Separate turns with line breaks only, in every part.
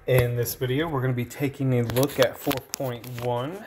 In this video, we're going to be taking a look at 4.1,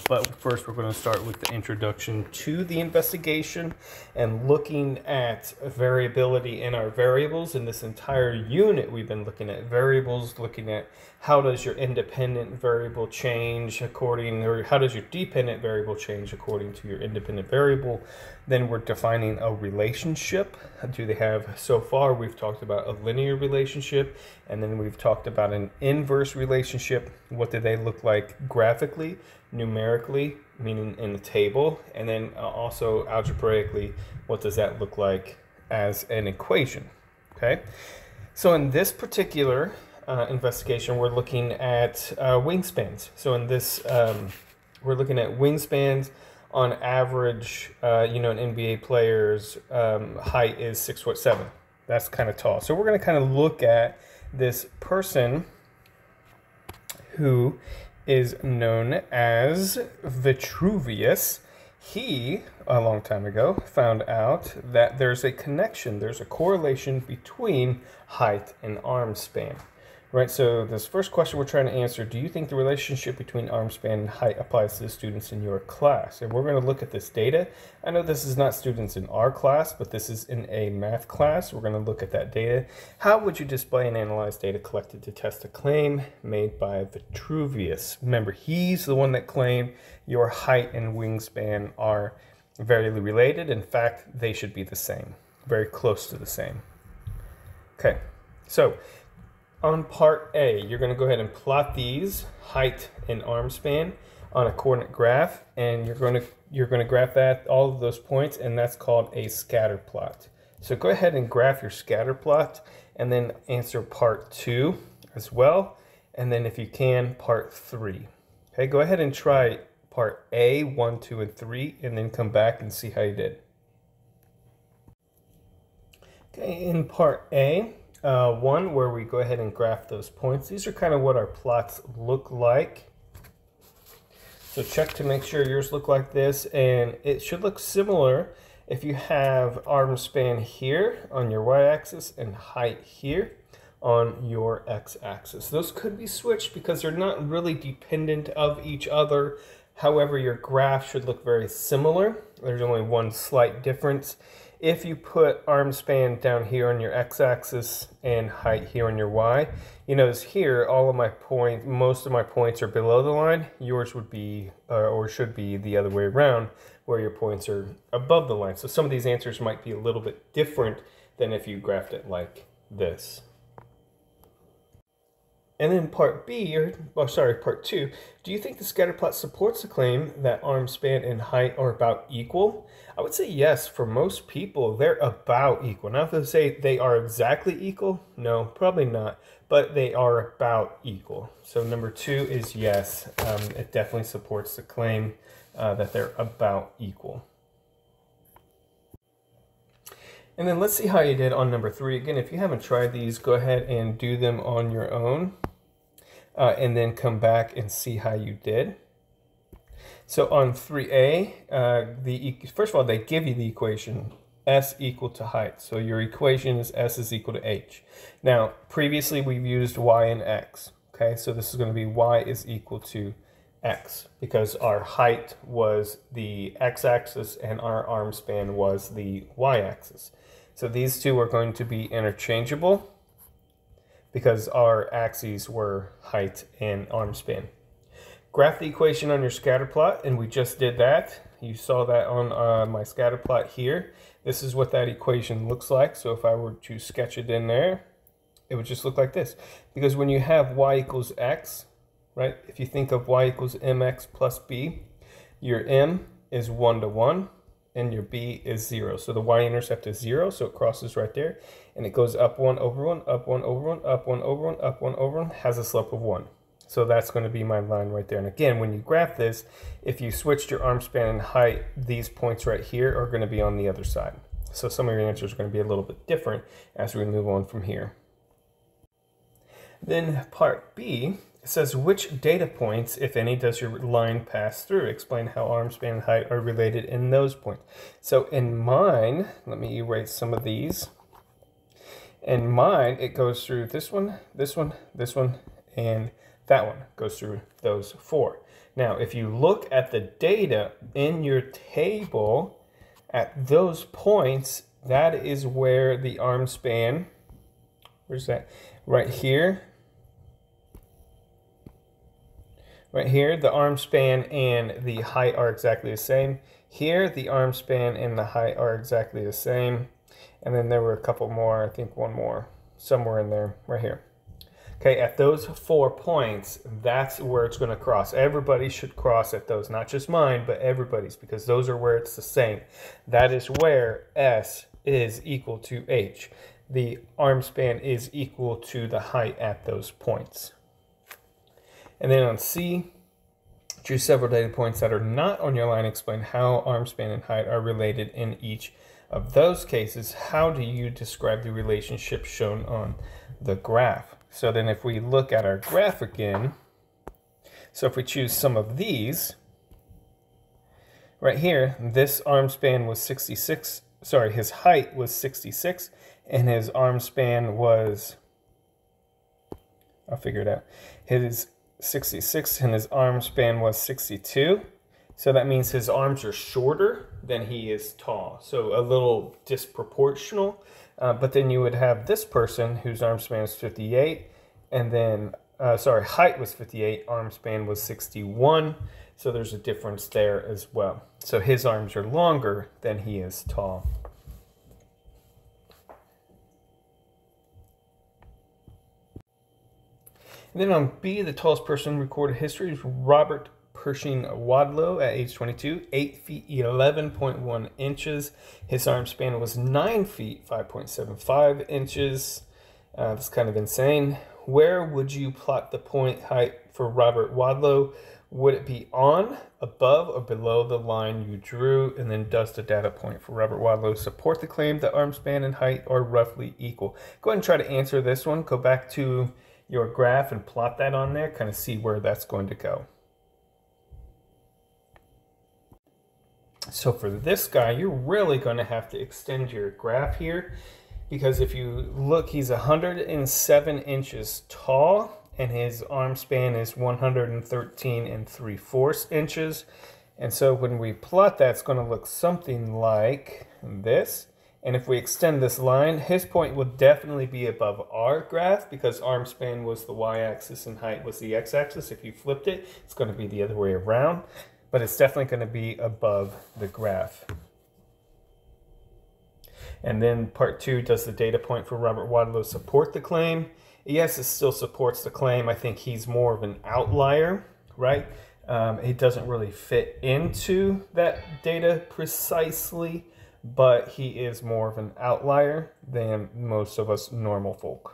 but first we're going to start with the introduction to the investigation and looking at variability in our variables. In this entire unit, we've been looking at variables, looking at how does your independent variable change according, or how does your dependent variable change according to your independent variable. Then we're defining a relationship. Do they have, so far we've talked about a linear relationship, and then we've talked about an inverse relationship. What do they look like graphically, numerically, meaning in the table, and then also algebraically, what does that look like as an equation? Okay, so in this particular investigation, we're looking at wingspans. So in this, we're looking at wingspans. On average, an NBA player's height is 6'7". That's kind of tall. So we're going to kind of look at this person who is known as Vitruvius. He, a long time ago, found out that there's a connection, there's a correlation between height and arm span. Right, so this first question we're trying to answer, do you think the relationship between arm span and height applies to the students in your class? And we're going to look at this data. I know this is not students in our class, but this is in a math class. We're going to look at that data. How would you display and analyze data collected to test a claim made by Vitruvius? Remember, he's the one that claimed your height and wingspan are very related. In fact, they should be the same, very close to the same. Okay, so on part A, you're going to go ahead and plot these height and arm span on a coordinate graph, and you're going to graph that, all of those points, and that's called a scatter plot. So go ahead and graph your scatter plot, and then answer part 2 as well, and then if you can, part 3. Okay, go ahead and try part A, 1, 2, and 3, and then come back and see how you did. Okay, in part A, 1, where we go ahead and graph those points. These are kind of what our plots look like. So check to make sure yours look like this, and it should look similar if you have arm span here on your y-axis and height here on your x-axis. Those could be switched because they're not really dependent of each other. However, your graph should look very similar. There's only one slight difference. If you put arm span down here on your x-axis and height here on your y, you notice here all of my points, most of my points are below the line. Yours would be, or should be, the other way around, where your points are above the line. So some of these answers might be a little bit different than if you graphed it like this. And then part B, part 2, do you think the scatter plot supports the claim that arm span and height are about equal? I would say yes. For most people, they're about equal. Now, if they say they are exactly equal, no, probably not, but they are about equal. So number 2 is yes. It definitely supports the claim that they're about equal. And then let's see how you did on number 3. Again, if you haven't tried these, go ahead and do them on your own. And then come back and see how you did. So on 3A, first of all, they give you the equation S equal to height. So your equation is S is equal to H. Now, previously we've used Y and X. Okay, so this is going to be Y is equal to X because our height was the X-axis and our arm span was the Y-axis. So these two are going to be interchangeable because our axes were height and arm span. Graph the equation on your scatter plot, and we just did that. You saw that on my scatter plot here. This is what that equation looks like. So if I were to sketch it in there, it would just look like this. Because when you have y equals x, right, if you think of y equals mx plus b, your m is 1 to 1, and your b is 0. So the y-intercept is 0, so it crosses right there. And it goes up 1 over 1, up 1 over 1, up 1 over 1, up 1 over 1, has a slope of 1. So that's going to be my line right there. And again, when you graph this, if you switched your arm span and height, these points right here are going to be on the other side. So some of your answers are going to be a little bit different as we move on from here. Then part B says, which data points, if any, does your line pass through? Explain how arm span and height are related in those points. So in mine, let me erase some of these. In mine, it goes through this one, this one, this one, and that one goes through those 4. Now, if you look at the data in your table at those points, that is where the arm span, where's that? Right here. Right here, the arm span and the height are exactly the same. Here, the arm span and the height are exactly the same. And then there were a couple more, I think one more, somewhere in there, right here. Okay, at those 4 points, that's where it's going to cross. Everybody should cross at those, not just mine, but everybody's, because those are where it's the same. That is where S is equal to H. The arm span is equal to the height at those points. And then on C, choose several data points that are not on your line. Explain how arm span and height are related in each of those cases. How do you describe the relationship shown on the graph? So then if we look at our graph again, so if we choose some of these, right here, this arm span was 66, sorry, his height was 66, and his arm span was, I'll figure it out, his 66 and his arm span was 62. So that means his arms are shorter than he is tall. So a little disproportional. But then you would have this person whose arm span is 58, and then, height was 58, arm span was 61. So there's a difference there as well. So his arms are longer than he is tall. And then on B, the tallest person in recorded history is Robert Pershing Wadlow at age 22, 8 feet 11.1 inches. His arm span was 9 feet 5.75 inches. That's kind of insane. Where would you plot the point height for Robert Wadlow? Would it be on, above, or below the line you drew? And then does the data point for Robert Wadlow support the claim that arm span and height are roughly equal? Go ahead and try to answer this one. Go back to your graph and plot that on there, kind of see where that's going to go. So for this guy, you're really going to have to extend your graph here, because if you look, he's 107 inches tall and his arm span is 113 3/4 inches. And so when we plot that, it's going to look something like this. And if we extend this line, his point would definitely be above our graph, because arm span was the y-axis and height was the x-axis. If you flipped it, it's going to be the other way around. But it's definitely going to be above the graph. And then part 2, does the data point for Robert Wadlow support the claim? Yes, it still supports the claim. I think he's more of an outlier, right? He doesn't really fit into that data precisely, but he is more of an outlier than most of us normal folk.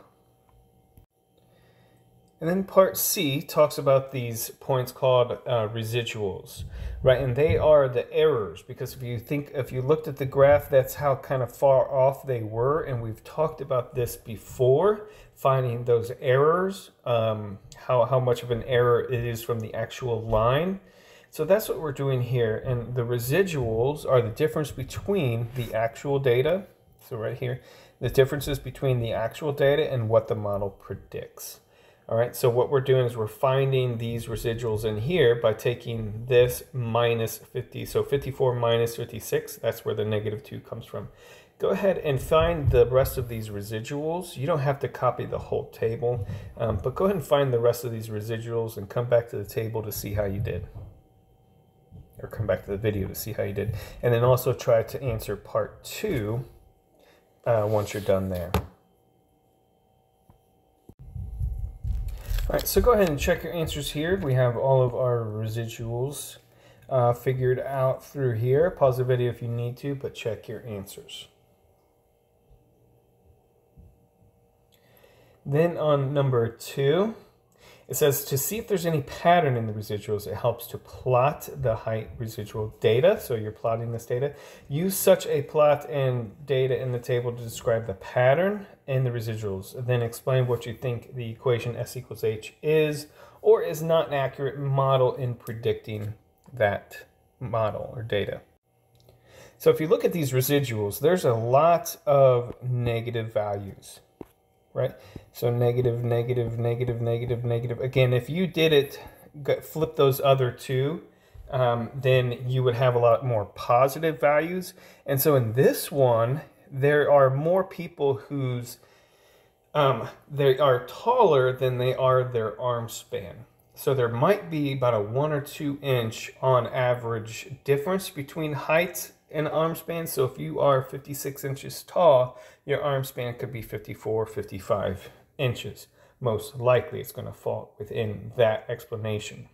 And then part C talks about these points called residuals, right? And they are the errors, because if you looked at the graph, that's how kind of far off they were. And we've talked about this before, finding those errors, how much of an error it is from the actual line. So that's what we're doing here. And the residuals are the difference between the actual data. So right here, the differences between the actual data and what the model predicts. All right, so what we're doing is we're finding these residuals in here by taking this minus 50. So 54 minus 56, that's where the -2 comes from. Go ahead and find the rest of these residuals. You don't have to copy the whole table, but go ahead and find the rest of these residuals and come back to the table to see how you did. Or come back to the video to see how you did. And then also try to answer part 2 once you're done there. All right, so go ahead and check your answers here. We have all of our residuals figured out through here. Pause the video if you need to, but check your answers. Then on number 2, it says to see if there's any pattern in the residuals, it helps to plot the height residual data. So you're plotting this data. Use such a plot and data in the table to describe the pattern in the residuals. And then explain what you think the equation S equals H is or is not an accurate model in predicting that model or data. So if you look at these residuals, there's a lot of negative values. right? So negative, negative, negative, negative, negative. Again, if you did it, flip those other two, then you would have a lot more positive values. And so in this one, there are more people whose they are taller than they are their arm span. So there might be about a 1 or 2 inch on average difference between height and arm span. So if you are 56 inches tall, your arm span could be 54, 55 inches. Most likely it's going to fall within that explanation.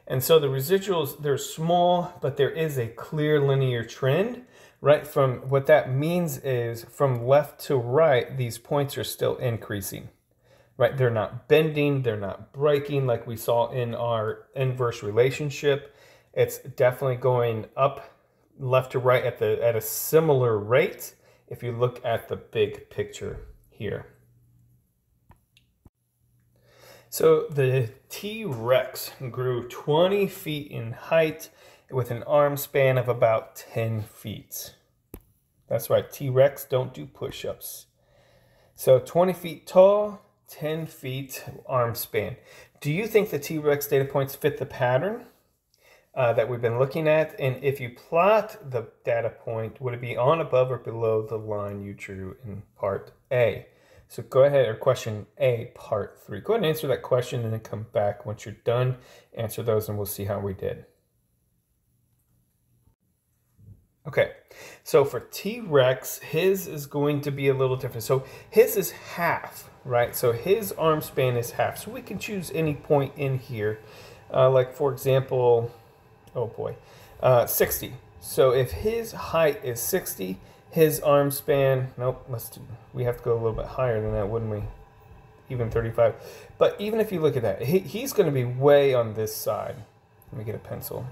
And so the residuals, they're small, but there is a clear linear trend, right? From what that means is from left to right, these points are still increasing, right? They're not bending, they're not breaking like we saw in our inverse relationship. It's definitely going up left to right at a similar rate if you look at the big picture here. So the T-Rex grew 20 feet in height with an arm span of about 10 feet. That's right, T-Rex don't do push-ups. So 20 feet tall, 10 feet arm span. Do you think the T-Rex data points fit the pattern that we've been looking at? And if you plot the data point, would it be on, above, or below the line you drew in part A? So go ahead, or question A, part 3. Go ahead and answer that question and then come back once you're done. Answer those and we'll see how we did. Okay, so for T-Rex, his is going to be a little different. So his is half, right? So his arm span is half. So we can choose any point in here. Like for example, oh boy, 60. So if his height is 60, his arm span, nope, we have to go a little bit higher than that, wouldn't we? Even 35. But even if you look at that, he's going to be way on this side. Let me get a pencil.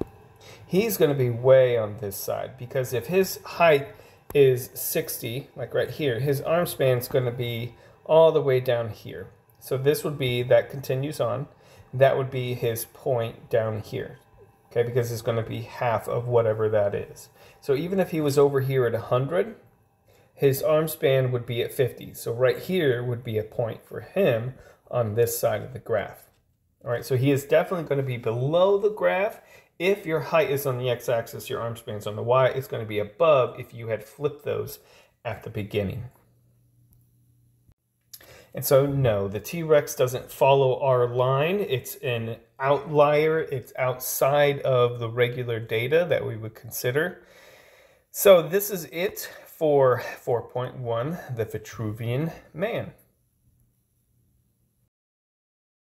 He's going to be way on this side because if his height is 60, like right here, his arm span is going to be all the way down here. So this would be, that continues on. That would be his point down here. Okay, because it's going to be half of whatever that is. So even if he was over here at 100, his arm span would be at 50. So right here would be a point for him on this side of the graph. All right, so he is definitely going to be below the graph. If your height is on the x-axis, your arm span is on the y. It's going to be above if you had flipped those at the beginning. And so no, the T-Rex doesn't follow our line. It's an outlier. It's outside of the regular data that we would consider. So this is it for 4.1, the Vitruvian Man.